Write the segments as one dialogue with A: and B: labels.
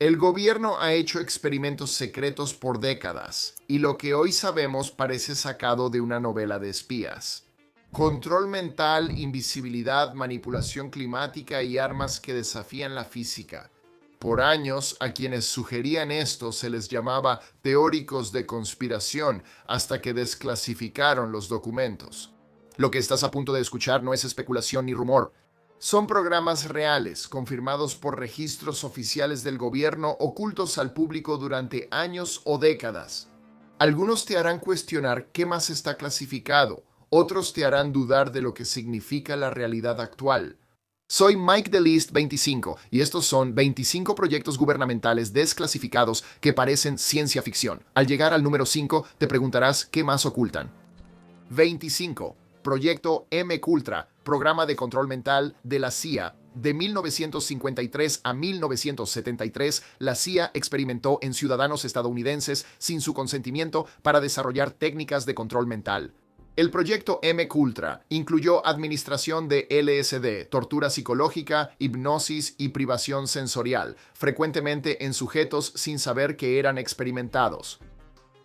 A: El gobierno ha hecho experimentos secretos por décadas, y lo que hoy sabemos parece sacado de una novela de espías. Control mental, invisibilidad, manipulación climática y armas que desafían la física. Por años, a quienes sugerían esto se les llamaba teóricos de conspiración hasta que desclasificaron los documentos. Lo que estás a punto de escuchar no es especulación ni rumor. Son programas reales, confirmados por registros oficiales del gobierno ocultos al público durante años o décadas. Algunos te harán cuestionar qué más está clasificado, otros te harán dudar de lo que significa la realidad actual. Soy Mike de List 25 y estos son 25 proyectos gubernamentales desclasificados que parecen ciencia ficción. Al llegar al número 5 te preguntarás qué más ocultan. 25. Proyecto MKUltra, Programa de Control Mental de la CIA. De 1953 a 1973, la CIA experimentó en ciudadanos estadounidenses sin su consentimiento para desarrollar técnicas de control mental. El proyecto MKUltra incluyó administración de LSD, tortura psicológica, hipnosis y privación sensorial, frecuentemente en sujetos sin saber que eran experimentados.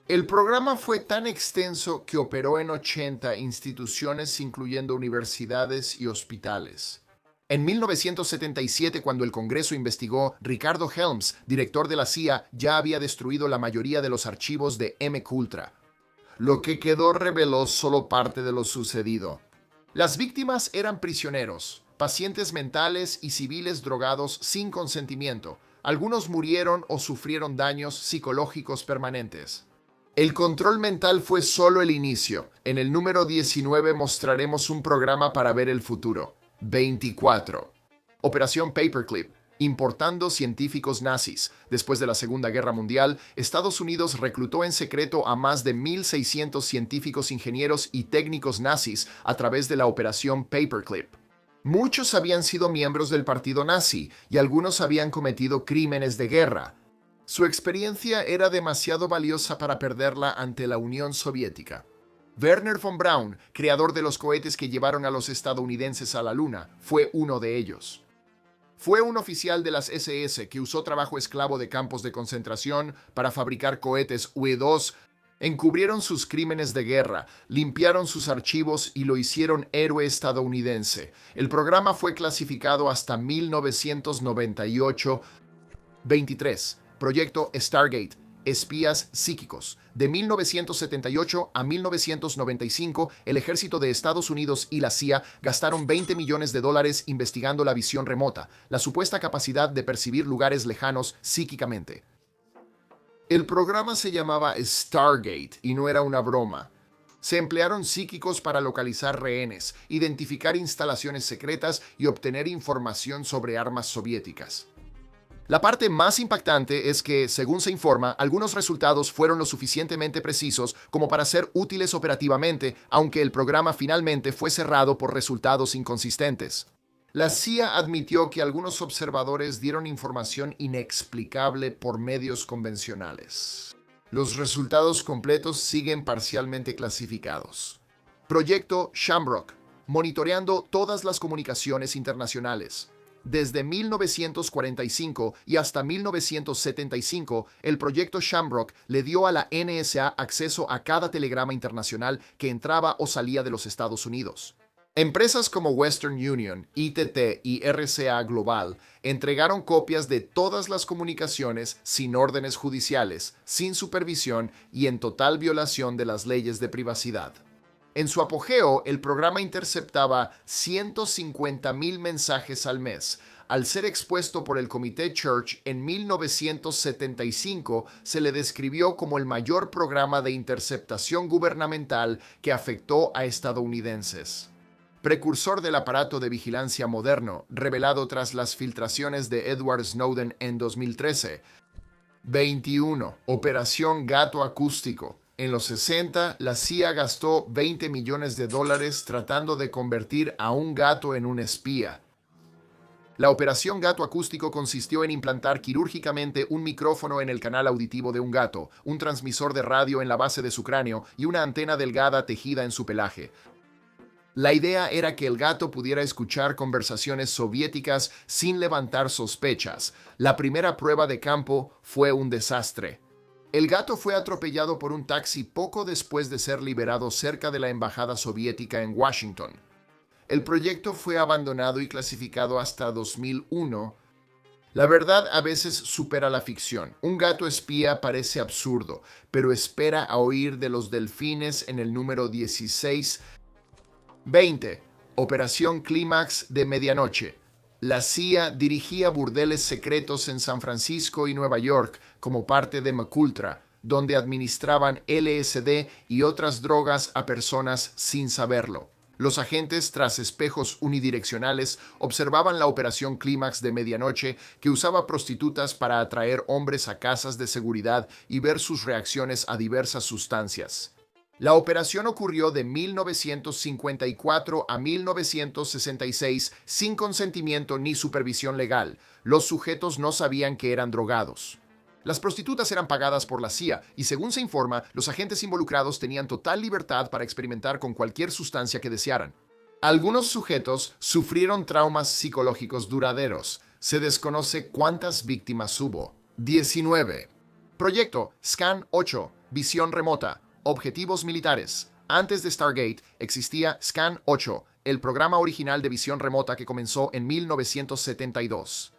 A: El programa fue tan extenso que operó en 80 instituciones, incluyendo universidades y hospitales. En 1977, cuando el Congreso investigó, Ricardo Helms, director de la CIA, ya había destruido la mayoría de los archivos de MKUltra. Lo que quedó reveló solo parte de lo sucedido. Las víctimas eran prisioneros, pacientes mentales y civiles drogados sin consentimiento. Algunos murieron o sufrieron daños psicológicos permanentes. El control mental fue solo el inicio. En el número 19 mostraremos un programa para ver el futuro. 24. Operación Paperclip. Importando científicos nazis. Después de la Segunda Guerra Mundial, Estados Unidos reclutó en secreto a más de 1,600 científicos, ingenieros y técnicos nazis a través de la Operación Paperclip. Muchos habían sido miembros del partido nazi y algunos habían cometido crímenes de guerra. Su experiencia era demasiado valiosa para perderla ante la Unión Soviética. Wernher von Braun, creador de los cohetes que llevaron a los estadounidenses a la Luna, fue uno de ellos. Fue un oficial de las SS que usó trabajo esclavo de campos de concentración para fabricar cohetes U-2. Encubrieron sus crímenes de guerra, limpiaron sus archivos y lo hicieron héroe estadounidense. El programa fue clasificado hasta 1998. 23. Proyecto Stargate, espías psíquicos. De 1978 a 1995, el ejército de Estados Unidos y la CIA gastaron $20 millones investigando la visión remota, la supuesta capacidad de percibir lugares lejanos psíquicamente. El programa se llamaba Stargate y no era una broma. Se emplearon psíquicos para localizar rehenes, identificar instalaciones secretas y obtener información sobre armas soviéticas. La parte más impactante es que, según se informa, algunos resultados fueron lo suficientemente precisos como para ser útiles operativamente, aunque el programa finalmente fue cerrado por resultados inconsistentes. La CIA admitió que algunos observadores dieron información inexplicable por medios convencionales. Los resultados completos siguen parcialmente clasificados. Proyecto Shamrock, monitoreando todas las comunicaciones internacionales. Desde 1945 y hasta 1975, el proyecto Shamrock le dio a la NSA acceso a cada telegrama internacional que entraba o salía de los Estados Unidos. Empresas como Western Union, ITT y RCA Global entregaron copias de todas las comunicaciones sin órdenes judiciales, sin supervisión y en total violación de las leyes de privacidad. En su apogeo, el programa interceptaba 150,000 mensajes al mes. Al ser expuesto por el Comité Church en 1975, se le describió como el mayor programa de interceptación gubernamental que afectó a estadounidenses. Precursor del aparato de vigilancia moderno, revelado tras las filtraciones de Edward Snowden en 2013. 21. Operación Gato Acústico. En los 60, la CIA gastó $20 millones tratando de convertir a un gato en un espía. La operación Gato Acústico consistió en implantar quirúrgicamente un micrófono en el canal auditivo de un gato, un transmisor de radio en la base de su cráneo y una antena delgada tejida en su pelaje. La idea era que el gato pudiera escuchar conversaciones soviéticas sin levantar sospechas. La primera prueba de campo fue un desastre. El gato fue atropellado por un taxi poco después de ser liberado cerca de la embajada soviética en Washington. El proyecto fue abandonado y clasificado hasta 2001. La verdad a veces supera la ficción. Un gato espía parece absurdo, pero espera a oír de los delfines en el número 1620. Operación Clímax de Medianoche. La CIA dirigía burdeles secretos en San Francisco y Nueva York como parte de MKUltra, donde administraban LSD y otras drogas a personas sin saberlo. Los agentes, tras espejos unidireccionales, observaban la operación Clímax de Medianoche, que usaba prostitutas para atraer hombres a casas de seguridad y ver sus reacciones a diversas sustancias. La operación ocurrió de 1954 a 1966 sin consentimiento ni supervisión legal. Los sujetos no sabían que eran drogados. Las prostitutas eran pagadas por la CIA y, según se informa, los agentes involucrados tenían total libertad para experimentar con cualquier sustancia que desearan. Algunos sujetos sufrieron traumas psicológicos duraderos. Se desconoce cuántas víctimas hubo. 19. Proyecto Scan 8. Visión remota. Objetivos militares. Antes de Stargate existía Scan 8, el programa original de visión remota que comenzó en 1972.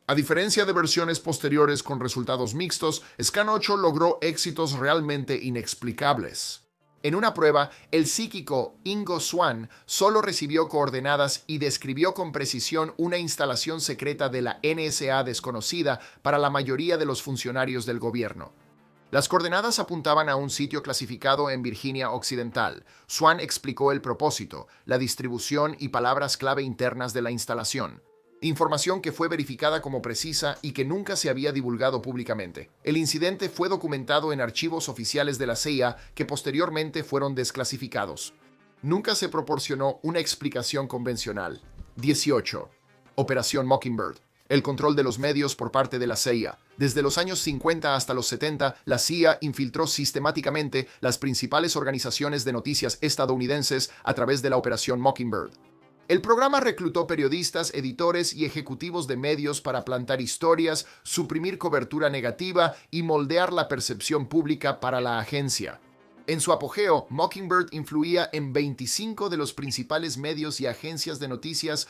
A: A diferencia de versiones posteriores con resultados mixtos, Scan 8 logró éxitos realmente inexplicables. En una prueba, el psíquico Ingo Swann solo recibió coordenadas y describió con precisión una instalación secreta de la NSA desconocida para la mayoría de los funcionarios del gobierno. Las coordenadas apuntaban a un sitio clasificado en Virginia Occidental. Swann explicó el propósito, la distribución y palabras clave internas de la instalación. Información que fue verificada como precisa y que nunca se había divulgado públicamente. El incidente fue documentado en archivos oficiales de la CIA que posteriormente fueron desclasificados. Nunca se proporcionó una explicación convencional. 18. Operación Mockingbird. El control de los medios por parte de la CIA. Desde los años 50 hasta los 70, la CIA infiltró sistemáticamente las principales organizaciones de noticias estadounidenses a través de la Operación Mockingbird. El programa reclutó periodistas, editores y ejecutivos de medios para plantar historias, suprimir cobertura negativa y moldear la percepción pública para la agencia. En su apogeo, Mockingbird influía en 25 de los principales medios y agencias de noticias.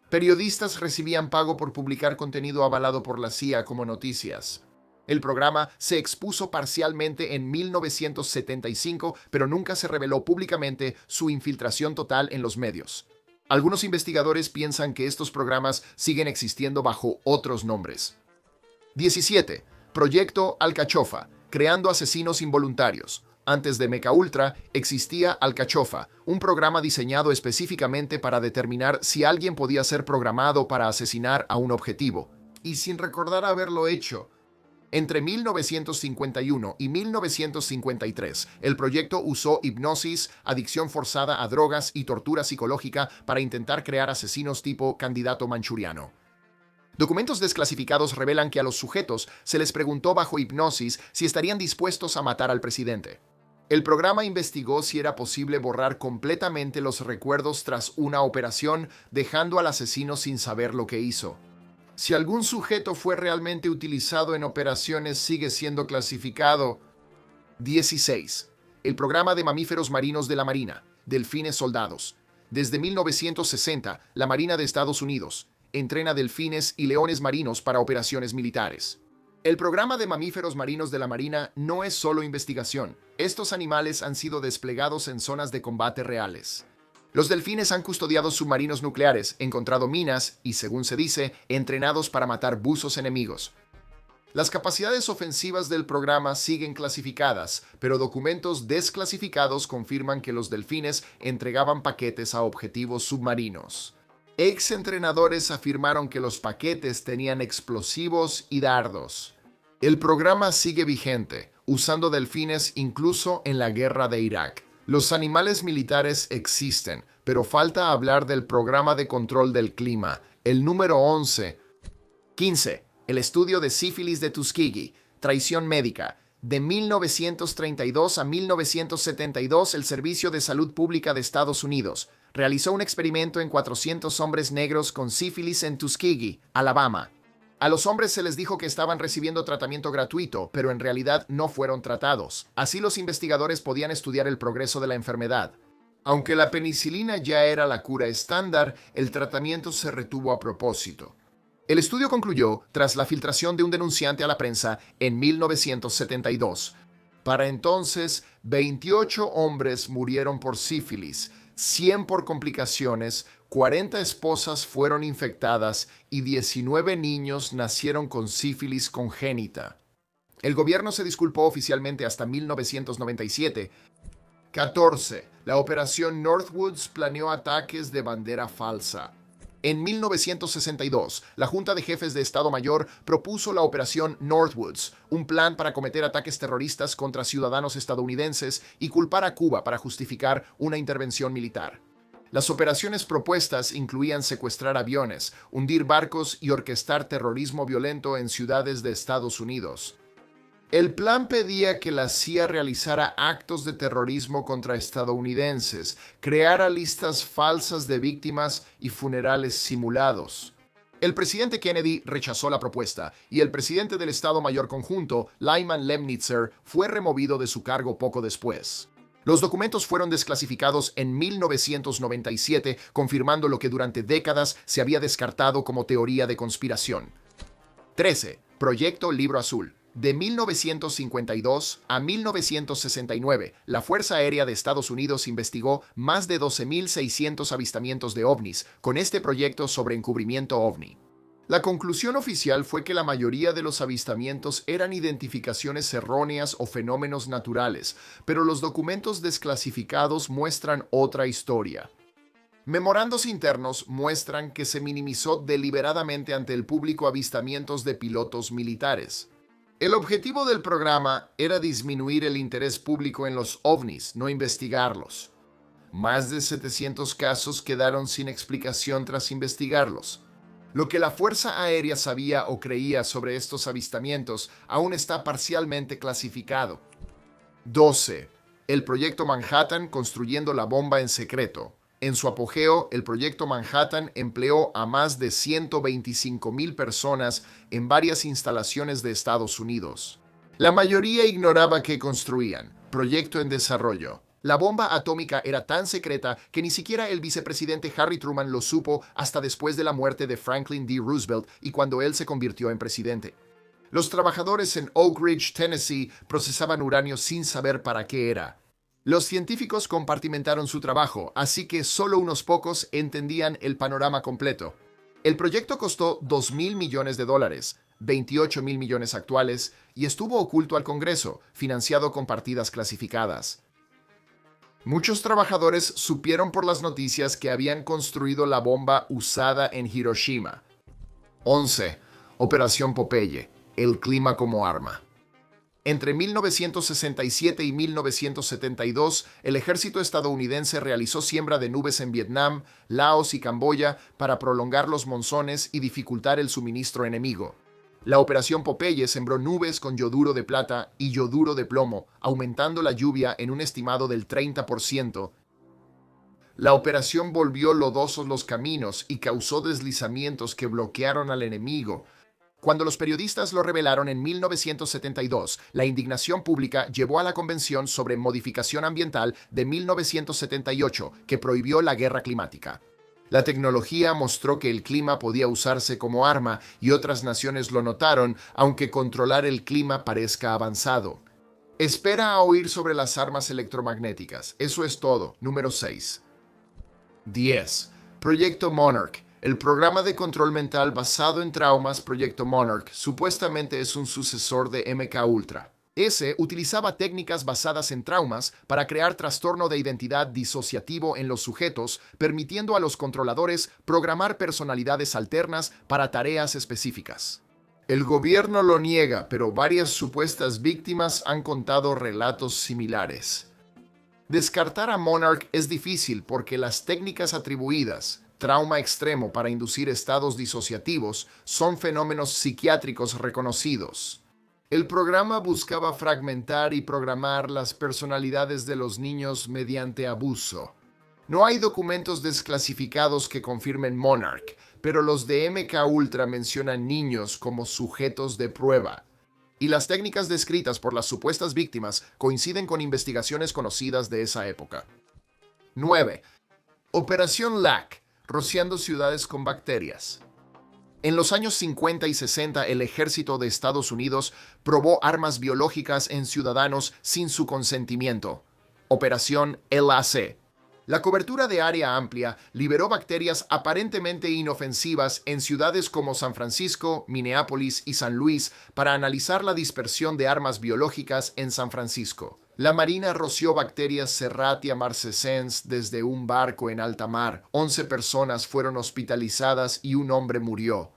A: Periodistas recibían pago por publicar contenido avalado por la CIA como noticias. El programa se expuso parcialmente en 1975, pero nunca se reveló públicamente su infiltración total en los medios. Algunos investigadores piensan que estos programas siguen existiendo bajo otros nombres. 17. Proyecto Alcachofa, creando asesinos involuntarios. Antes de MKUltra existía Alcachofa, un programa diseñado específicamente para determinar si alguien podía ser programado para asesinar a un objetivo, y sin recordar haberlo hecho. Entre 1951 y 1953, el proyecto usó hipnosis, adicción forzada a drogas y tortura psicológica para intentar crear asesinos tipo candidato manchuriano. Documentos desclasificados revelan que a los sujetos se les preguntó bajo hipnosis si estarían dispuestos a matar al presidente. El programa investigó si era posible borrar completamente los recuerdos tras una operación, dejando al asesino sin saber lo que hizo. Si algún sujeto fue realmente utilizado en operaciones, sigue siendo clasificado. 16. El programa de mamíferos marinos de la Marina, delfines soldados. Desde 1960, la Marina de Estados Unidos entrena delfines y leones marinos para operaciones militares. El programa de mamíferos marinos de la Marina no es solo investigación. Estos animales han sido desplegados en zonas de combate reales. Los delfines han custodiado submarinos nucleares, encontrado minas y, según se dice, entrenados para matar buzos enemigos. Las capacidades ofensivas del programa siguen clasificadas, pero documentos desclasificados confirman que los delfines entregaban paquetes a objetivos submarinos. Ex-entrenadores afirmaron que los paquetes tenían explosivos y dardos. El programa sigue vigente, usando delfines incluso en la guerra de Irak. Los animales militares existen, pero falta hablar del programa de control del clima, el número 11. 15. El estudio de sífilis de Tuskegee, traición médica. De 1932 a 1972, el Servicio de Salud Pública de Estados Unidos realizó un experimento en 400 hombres negros con sífilis en Tuskegee, Alabama. A los hombres se les dijo que estaban recibiendo tratamiento gratuito, pero en realidad no fueron tratados. Así los investigadores podían estudiar el progreso de la enfermedad. Aunque la penicilina ya era la cura estándar, el tratamiento se retuvo a propósito. El estudio concluyó tras la filtración de un denunciante a la prensa en 1972. Para entonces, 28 hombres murieron por sífilis, 100 por complicaciones, 40 esposas fueron infectadas y 19 niños nacieron con sífilis congénita. El gobierno se disculpó oficialmente hasta 1997. 14. La operación Northwoods planeó ataques de bandera falsa. En 1962, la Junta de Jefes de Estado Mayor propuso la Operación Northwoods, un plan para cometer ataques terroristas contra ciudadanos estadounidenses y culpar a Cuba para justificar una intervención militar. Las operaciones propuestas incluían secuestrar aviones, hundir barcos y orquestar terrorismo violento en ciudades de Estados Unidos. El plan pedía que la CIA realizara actos de terrorismo contra estadounidenses, creara listas falsas de víctimas y funerales simulados. El presidente Kennedy rechazó la propuesta y el presidente del Estado Mayor Conjunto, Lyman Lemnitzer, fue removido de su cargo poco después. Los documentos fueron desclasificados en 1997, confirmando lo que durante décadas se había descartado como teoría de conspiración. 13. Proyecto Libro Azul. De 1952 a 1969, la Fuerza Aérea de Estados Unidos investigó más de 12.600 avistamientos de ovnis con este proyecto sobre encubrimiento ovni. La conclusión oficial fue que la mayoría de los avistamientos eran identificaciones erróneas o fenómenos naturales, pero los documentos desclasificados muestran otra historia. Memorandos internos muestran que se minimizó deliberadamente ante el público avistamientos de pilotos militares. El objetivo del programa era disminuir el interés público en los ovnis, no investigarlos. Más de 700 casos quedaron sin explicación tras investigarlos. Lo que la Fuerza Aérea sabía o creía sobre estos avistamientos aún está parcialmente clasificado. 12. El Proyecto Manhattan construyendo la bomba en secreto. En su apogeo, el Proyecto Manhattan empleó a más de 125.000 personas en varias instalaciones de Estados Unidos. La mayoría ignoraba qué construían. Proyecto en desarrollo. La bomba atómica era tan secreta que ni siquiera el vicepresidente Harry Truman lo supo hasta después de la muerte de Franklin D. Roosevelt y cuando él se convirtió en presidente. Los trabajadores en Oak Ridge, Tennessee, procesaban uranio sin saber para qué era. Los científicos compartimentaron su trabajo, así que solo unos pocos entendían el panorama completo. El proyecto costó $2.000 millones, 28.000 millones actuales, y estuvo oculto al Congreso, financiado con partidas clasificadas. Muchos trabajadores supieron por las noticias que habían construido la bomba usada en Hiroshima. 11. Operación Popeye. El clima como arma. Entre 1967 y 1972, el ejército estadounidense realizó siembra de nubes en Vietnam, Laos y Camboya para prolongar los monzones y dificultar el suministro enemigo. La Operación Popeye sembró nubes con yoduro de plata y yoduro de plomo, aumentando la lluvia en un estimado del 30%. La operación volvió lodosos los caminos y causó deslizamientos que bloquearon al enemigo. Cuando los periodistas lo revelaron en 1972, la indignación pública llevó a la Convención sobre Modificación Ambiental de 1978, que prohibió la guerra climática. La tecnología mostró que el clima podía usarse como arma y otras naciones lo notaron, aunque controlar el clima parezca avanzado. Espera a oír sobre las armas electromagnéticas. Eso es todo. Número 6. 10. Proyecto Monarch. El programa de control mental basado en traumas Proyecto Monarch supuestamente es un sucesor de MK Ultra. Ese utilizaba técnicas basadas en traumas para crear trastorno de identidad disociativo en los sujetos, permitiendo a los controladores programar personalidades alternas para tareas específicas. El gobierno lo niega, pero varias supuestas víctimas han contado relatos similares. Descartar a Monarch es difícil porque las técnicas atribuidas, trauma extremo para inducir estados disociativos, son fenómenos psiquiátricos reconocidos. El programa buscaba fragmentar y programar las personalidades de los niños mediante abuso. No hay documentos desclasificados que confirmen Monarch, pero los de MK Ultra mencionan niños como sujetos de prueba. Y las técnicas descritas por las supuestas víctimas coinciden con investigaciones conocidas de esa época. 9. Operación LAC, rociando ciudades con bacterias. En los años 50 y 60, el ejército de Estados Unidos probó armas biológicas en ciudadanos sin su consentimiento. Operación LAC. La cobertura de área amplia liberó bacterias aparentemente inofensivas en ciudades como San Francisco, Minneapolis y San Luis para analizar la dispersión de armas biológicas en San Francisco. La Marina roció bacterias Serratia marcescens desde un barco en alta mar. 11 personas fueron hospitalizadas y un hombre murió.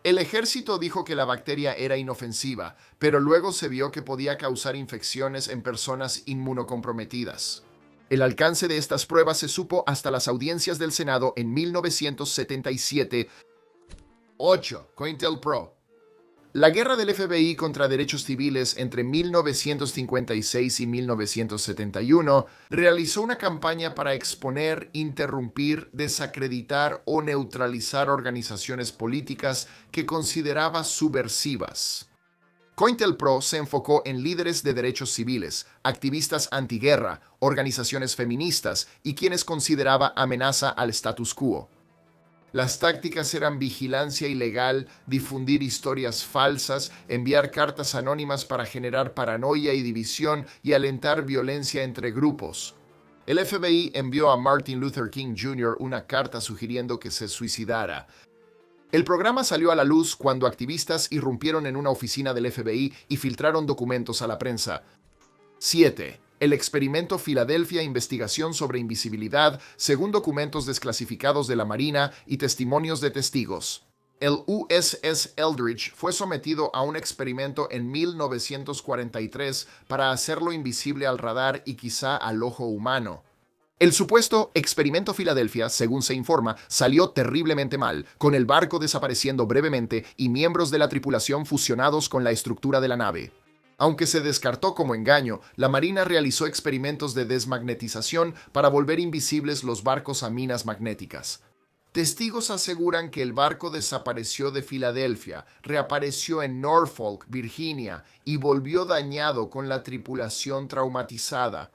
A: El ejército dijo que la bacteria era inofensiva, pero luego se vio que podía causar infecciones en personas inmunocomprometidas. El alcance de estas pruebas se supo hasta las audiencias del Senado en 1977. 8. COINTELPRO. La guerra del FBI contra derechos civiles entre 1956 y 1971 realizó una campaña para exponer, interrumpir, desacreditar o neutralizar organizaciones políticas que consideraba subversivas. COINTELPRO se enfocó en líderes de derechos civiles, activistas antiguerra, organizaciones feministas y quienes consideraba amenaza al status quo. Las tácticas eran vigilancia ilegal, difundir historias falsas, enviar cartas anónimas para generar paranoia y división y alentar violencia entre grupos. El FBI envió a Martin Luther King Jr. una carta sugiriendo que se suicidara. El programa salió a la luz cuando activistas irrumpieron en una oficina del FBI y filtraron documentos a la prensa. 7. El experimento Filadelfia, investigación sobre invisibilidad, según documentos desclasificados de la Marina y testimonios de testigos. El USS Eldridge fue sometido a un experimento en 1943 para hacerlo invisible al radar y quizá al ojo humano. El supuesto experimento Filadelfia, según se informa, salió terriblemente mal, con el barco desapareciendo brevemente y miembros de la tripulación fusionados con la estructura de la nave. Aunque se descartó como engaño, la Marina realizó experimentos de desmagnetización para volver invisibles los barcos a minas magnéticas. Testigos aseguran que el barco desapareció de Filadelfia, reapareció en Norfolk, Virginia, y volvió dañado con la tripulación traumatizada.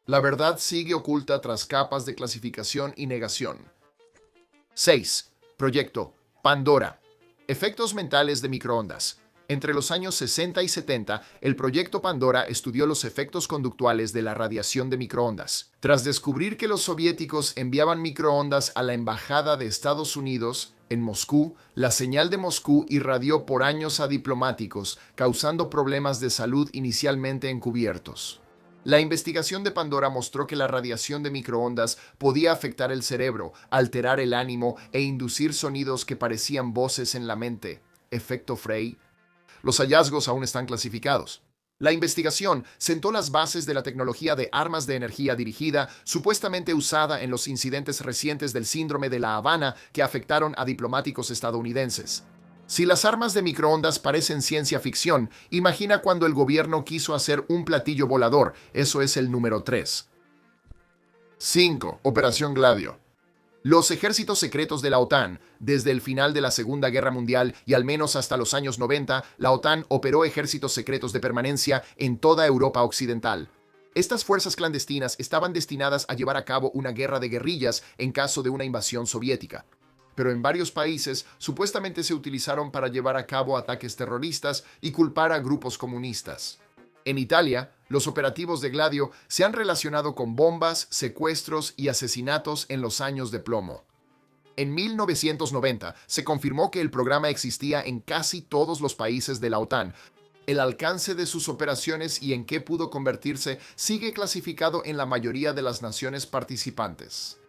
A: La verdad sigue oculta tras capas de clasificación y negación. 6. Proyecto Pandora. Efectos mentales de microondas. Entre los años 60 y 70, el proyecto Pandora estudió los efectos conductuales de la radiación de microondas. Tras descubrir que los soviéticos enviaban microondas a la Embajada de Estados Unidos en Moscú, la señal de Moscú irradió por años a diplomáticos, causando problemas de salud inicialmente encubiertos. La investigación de Pandora mostró que la radiación de microondas podía afectar el cerebro, alterar el ánimo e inducir sonidos que parecían voces en la mente. Efecto Frey. Los hallazgos aún están clasificados. La investigación sentó las bases de la tecnología de armas de energía dirigida, supuestamente usada en los incidentes recientes del síndrome de La Habana que afectaron a diplomáticos estadounidenses. Si las armas de microondas parecen ciencia ficción, imagina cuando el gobierno quiso hacer un platillo volador. Eso es el número 3. 5. Operación Gladio. Los ejércitos secretos de la OTAN, desde el final de la Segunda Guerra Mundial y al menos hasta los años 90, la OTAN operó ejércitos secretos de permanencia en toda Europa Occidental. Estas fuerzas clandestinas estaban destinadas a llevar a cabo una guerra de guerrillas en caso de una invasión soviética. Pero en varios países supuestamente se utilizaron para llevar a cabo ataques terroristas y culpar a grupos comunistas. En Italia, los operativos de Gladio se han relacionado con bombas, secuestros y asesinatos en los años de plomo. En 1990 se confirmó que el programa existía en casi todos los países de la OTAN. El alcance de sus operaciones y en qué pudo convertirse sigue clasificado en la mayoría de las naciones participantes.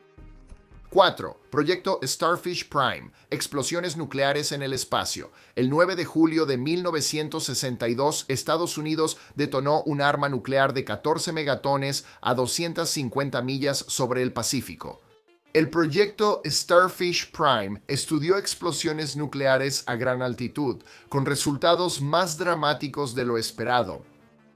A: 4. Proyecto Starfish Prime. Explosiones nucleares en el espacio. El 9 de julio de 1962, Estados Unidos detonó un arma nuclear de 14 megatones a 250 millas sobre el Pacífico. El proyecto Starfish Prime estudió explosiones nucleares a gran altitud, con resultados más dramáticos de lo esperado.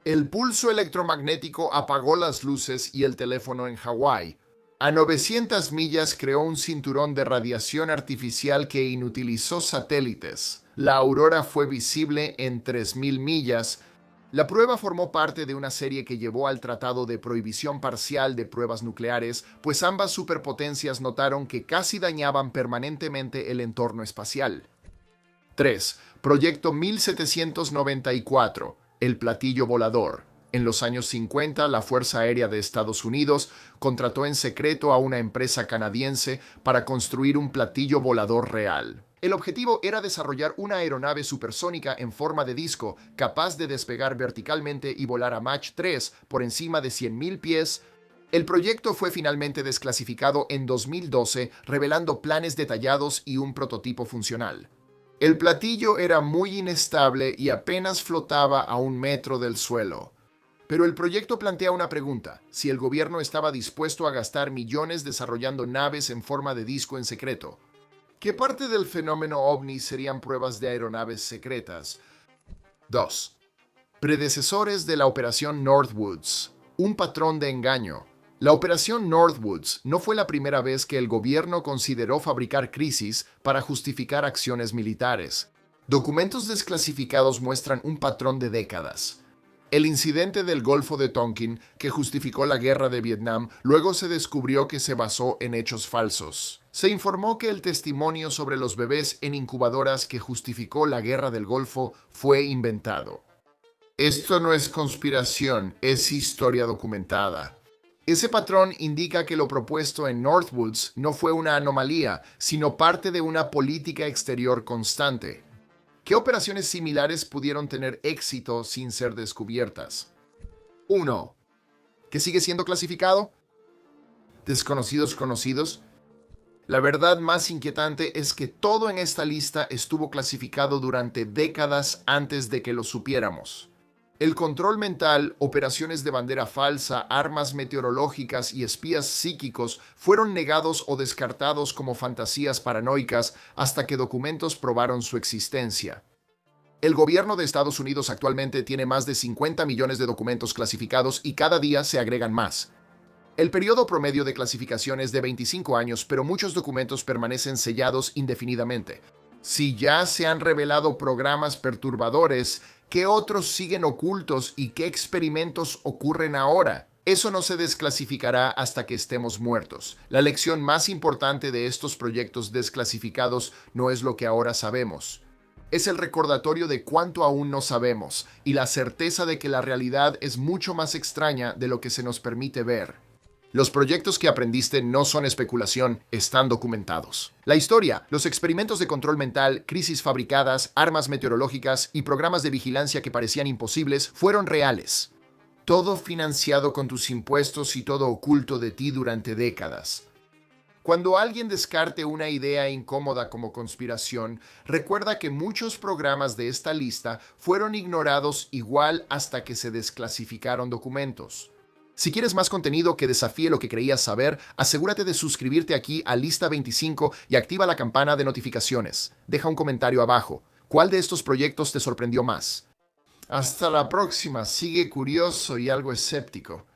A: El pulso electromagnético apagó las luces y el teléfono en Hawái. A 900 millas creó un cinturón de radiación artificial que inutilizó satélites. La aurora fue visible en 3.000 millas. La prueba formó parte de una serie que llevó al Tratado de Prohibición Parcial de Pruebas Nucleares, pues ambas superpotencias notaron que casi dañaban permanentemente el entorno espacial. 3. Proyecto 1794. El platillo volador. En los años 50, la Fuerza Aérea de Estados Unidos contrató en secreto a una empresa canadiense para construir un platillo volador real. El objetivo era desarrollar una aeronave supersónica en forma de disco, capaz de despegar verticalmente y volar a Mach 3 por encima de 100.000 pies. El proyecto fue finalmente desclasificado en 2012, revelando planes detallados y un prototipo funcional. El platillo era muy inestable y apenas flotaba a 1 metro del suelo. Pero el proyecto plantea una pregunta: si el gobierno estaba dispuesto a gastar millones desarrollando naves en forma de disco en secreto. ¿Qué parte del fenómeno ovni serían pruebas de aeronaves secretas? 2. Predecesores de la Operación Northwoods. Un patrón de engaño. La Operación Northwoods no fue la primera vez que el gobierno consideró fabricar crisis para justificar acciones militares. Documentos desclasificados muestran un patrón de décadas. El incidente del Golfo de Tonkin, que justificó la guerra de Vietnam, luego se descubrió que se basó en hechos falsos. Se informó que el testimonio sobre los bebés en incubadoras que justificó la guerra del Golfo fue inventado. Esto no es conspiración, es historia documentada. Ese patrón indica que lo propuesto en Northwoods no fue una anomalía, sino parte de una política exterior constante. ¿Qué operaciones similares pudieron tener éxito sin ser descubiertas? 1. ¿Qué sigue siendo clasificado? Desconocidos conocidos. La verdad más inquietante es que todo en esta lista estuvo clasificado durante décadas antes de que lo supiéramos. El control mental, operaciones de bandera falsa, armas meteorológicas y espías psíquicos fueron negados o descartados como fantasías paranoicas hasta que documentos probaron su existencia. El gobierno de Estados Unidos actualmente tiene más de 50 millones de documentos clasificados y cada día se agregan más. El periodo promedio de clasificación es de 25 años, pero muchos documentos permanecen sellados indefinidamente. Si ya se han revelado programas perturbadores, ¿qué otros siguen ocultos y qué experimentos ocurren ahora? Eso no se desclasificará hasta que estemos muertos. La lección más importante de estos proyectos desclasificados no es lo que ahora sabemos. Es el recordatorio de cuánto aún no sabemos y la certeza de que la realidad es mucho más extraña de lo que se nos permite ver. Los proyectos que aprendiste no son especulación, están documentados. La historia, los experimentos de control mental, crisis fabricadas, armas meteorológicas y programas de vigilancia que parecían imposibles fueron reales. Todo financiado con tus impuestos y todo oculto de ti durante décadas. Cuando alguien descarte una idea incómoda como conspiración, recuerda que muchos programas de esta lista fueron ignorados igual hasta que se desclasificaron documentos. Si quieres más contenido que desafíe lo que creías saber, asegúrate de suscribirte aquí a Lista 25 y activa la campana de notificaciones. Deja un comentario abajo. ¿Cuál de estos proyectos te sorprendió más? Hasta la próxima. Sigue curioso y algo escéptico.